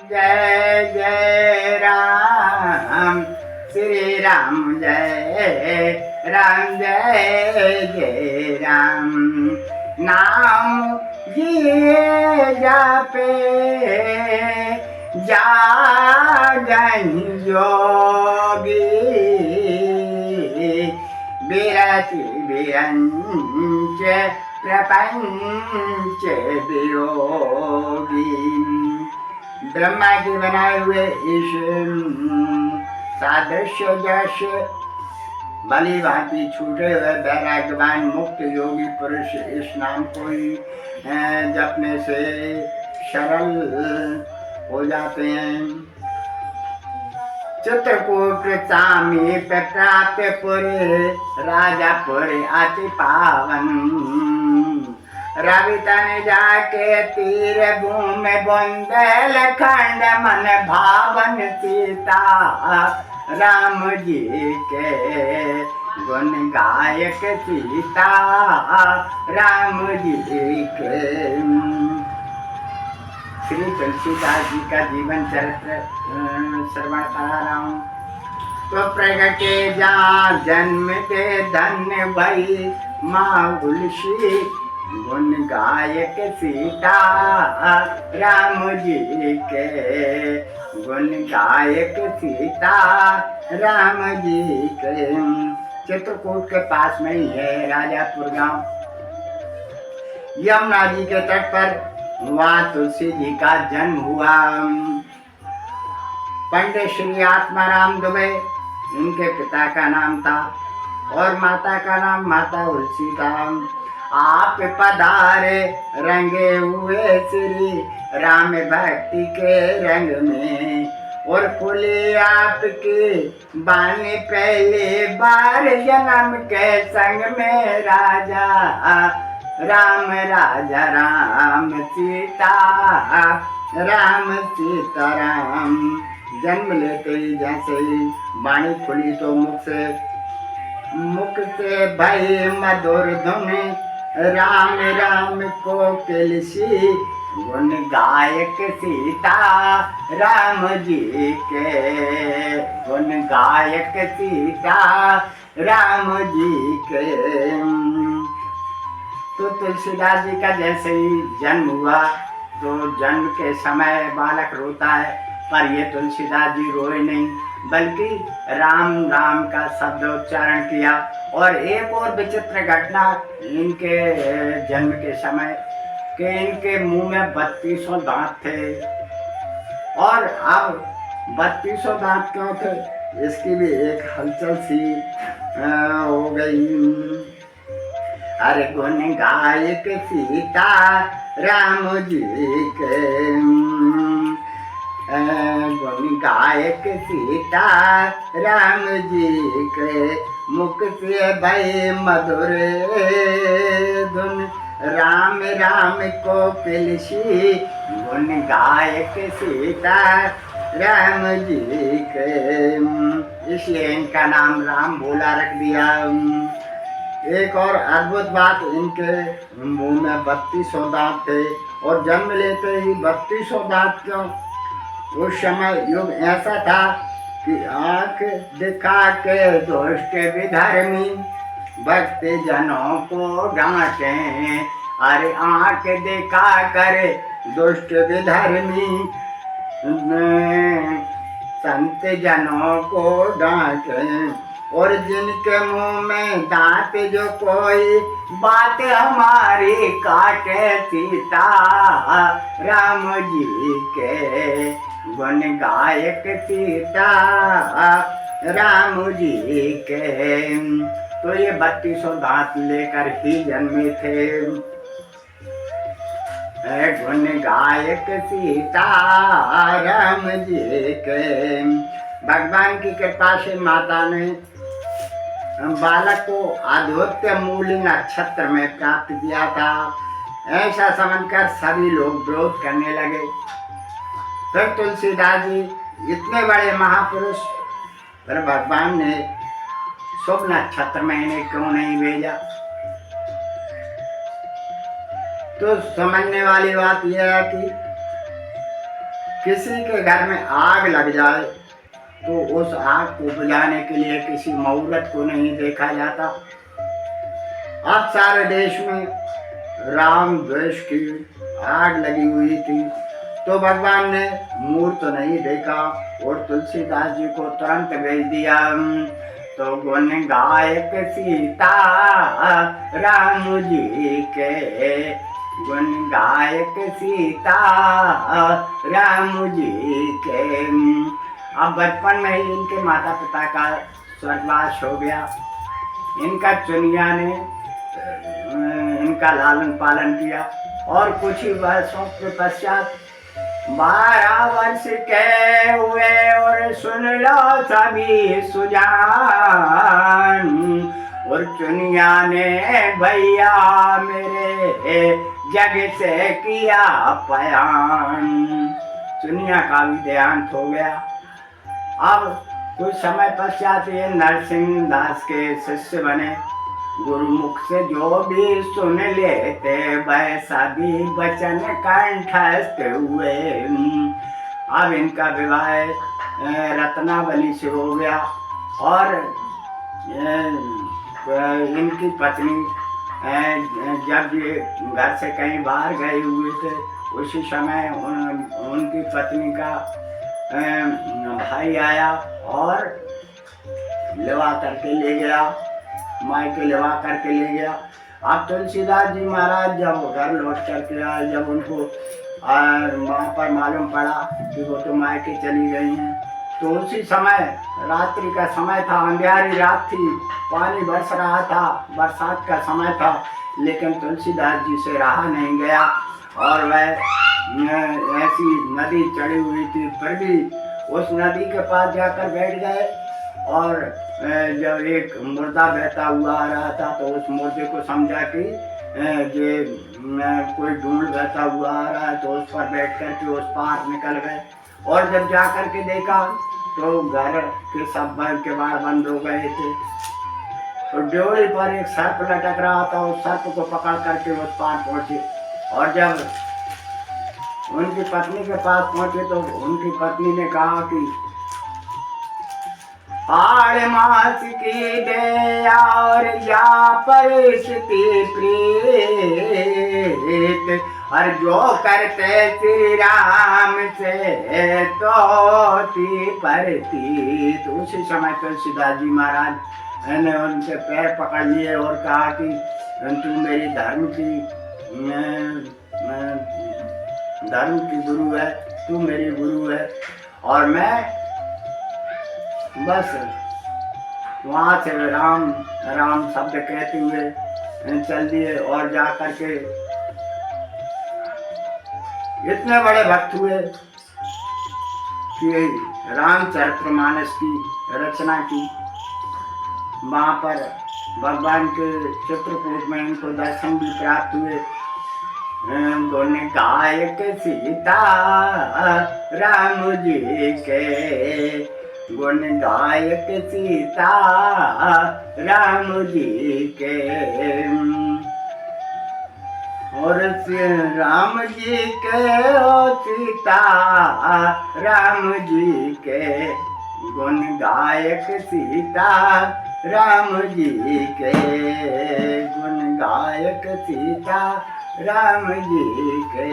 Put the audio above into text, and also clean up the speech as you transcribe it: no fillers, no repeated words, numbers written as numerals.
जय जय राम श्री राम जय राम जय जय राम। नाम ये जापे जागन योगी विरति विरंच प्रपंच वियोगी। ब्रह्मा के बनाए हुए इस सादृश्य जैसे भली भांति छूटे हुए वैराग्यवान मुक्त योगी पुरुष इस नाम को ही जपने से सरल हो जाते हैं। चित्रकूट चामी प्राप्त पुरे राजा पुरे अति पावन। रवि तन जाके तीर भूमि बुंदेलखंड मन भावन सीता राम जी के गुण गायक सीता राम जी के। श्री तुलसीदास जी का जीवन चरित्र श्रवण करा रहा हूँ। तो प्रगटे जा जन्म दे धन्य भई माँ तुलसी गुण गायक सीता राम जी के गुण गायक सीता राम जी के। चित्रकूट के पास में ही है राजापुर गांव। यमुना जी के तट पर वहाँ तुलसी जी का जन्म हुआ। पंडित श्री आत्माराम दुबे इनके पिता का नाम था और माता का नाम माता तुलसी था। आप पधारे रंगे हुए श्री राम भक्ति के रंग में और खुली आपकी बानी पहले बार जन्म के संग में राजा राम राजा राम सीता राम सीता राम। जन्म लेते ही जैसे ही बाणी खुली तो मुख से भई मधुर धुन राम राम को किलसी गुण गायक सीता राम जी के गुण गायक सीता राम जी के। तो तुलसीदास जी का जैसे ही जन्म हुआ तो जन्म के समय बालक रोता है, पर ये तुलसीदास जी रोए नहीं बल्कि राम राम का शब्द उच्चारण किया। और एक और विचित्र घटना इनके जन्म के समय कि इनके मुंह में 3200 दांत थे। और अब 3200 दांत क्यों थे इसकी भी एक हलचल सी हो गई। अरे गुण गायक सीता राम जी के गुण गायक सीता राम जी के मुख से भय मधुर धुन राम राम को पिलसी गुण गायक सीता राम जी के। इसलिए इनका नाम राम भोला रख दिया। एक और अद्भुत बात, इनके मुंह में 3200 दांत थे और जन्म लेते ही 3200 दांत क्यों? उस समय युग ऐसा था कि आंख दिखा के दुष्ट विधर्मी भक्त जनों को डांटे। अरे आंख दिखा कर दुष्ट विधर्मी संत जनों को डांटे। और जिनके मुंह में दांत जो कोई बात हमारी काटे सीता राम जी के गुण गायक सीता राम जी के। तो ये 3200 दांत लेकर ही जन्मे थे। गुण गायक सीता राम जी के। भगवान की कृपा से माता ने बालक को आध्योत्य मूल नक्षत्र में प्राप्त किया था। ऐसा समझकर सभी लोग विरोध करने लगे। फिर तुलसीदास जी इतने बड़े महापुरुष, फिर भगवान ने शुभ नक्षत्र में इन्हें क्यों नहीं भेजा? तो समझने वाली बात यह है किसी के घर में आग लग जाए तो उस आग को बुझाने के लिए किसी मुहूर्त को नहीं देखा जाता। अब सारे देश में राम द्वेष की आग लगी हुई थी, तो भगवान ने मुहूर्त नहीं देखा और तुलसीदास जी को तुरंत भेज दिया। तो गुण गायक सीता राम जी के, गुण गायक सीता राम जी के। अब बचपन में ही इनके माता पिता का स्वर्गवास हो गया। इनका चुनिया ने इनका लालन पालन किया और कुछ ही वर्षों के पश्चात 12 वर्ष के हुए और सुन लो सभी सुजान, और चुनिया ने भैया मेरे जग से किया पयान। चुनिया का भी देहांत हो गया। अब कुछ समय पश्चात ये नरसिंह दास के शिष्य बने। गुरुमुख से जो भी सुन लेते वैसा भी वचन कंठस्थ हुए। अब इनका विवाह रत्नावली से हो गया और इनकी पत्नी जब ये घर से कहीं बाहर गए हुए थे, उसी समय उनकी पत्नी का भाई आया और लेवा करके ले गया, मायके लेवा करके ले गया। अब तुलसीदास जी महाराज जब घर लौट करके आए, जब उनको वहाँ पर मालूम पड़ा कि वो तो मायके चली गई हैं, तो उसी समय रात्रि का समय था, अंधियारी रात थी, पानी बरस रहा था, बरसात का समय था, लेकिन तुलसीदास जी से रहा नहीं गया और वह ऐसी नदी चढ़ी हुई थी, फिर भी उस नदी के पास जाकर बैठ गए। और जब एक मुर्दा बहता हुआ आ रहा था तो उस मुर्दे को समझा कि कोई ढूंढ बहता हुआ आ रहा है, तो उस पर बैठ कर के उस पार निकल गए। और जब जा कर के देखा तो घर के सब किवाड़ बंद हो गए थे, तो ड्योढ़ी पर एक सर्प लटक रहा था, उस सर्प को पकड़ करके उस पार पहुंचे। और जब उनकी पत्नी के पास पहुंचे तो उनकी पत्नी ने कहा कि आड़ मास की दे और या परिस्थिति प्रीत, और जो करते श्री राम से तो ती परतीत। उसी समय तुलसीदास जी महाराज ने उनके पैर पकड़ लिए और कहा कि तू मेरी धर्म की गुरु है, तू मेरी गुरु है। और मैं बस वहाँ से राम राम शब्द कहते हुए चल दिए और जा करके इतने बड़े भक्त हुए कि रामचरितमानस की रचना की। वहाँ पर भगवान के चित्रकूट में इनको दर्शन भी प्राप्त हुए। गुण गायक सीता राम जी के, गुण गायक सीता राम जी के। और राम जी के ओ सीता राम जी के, गुण गायक सीता राम जी के, गुण गायक सीता राम जी के।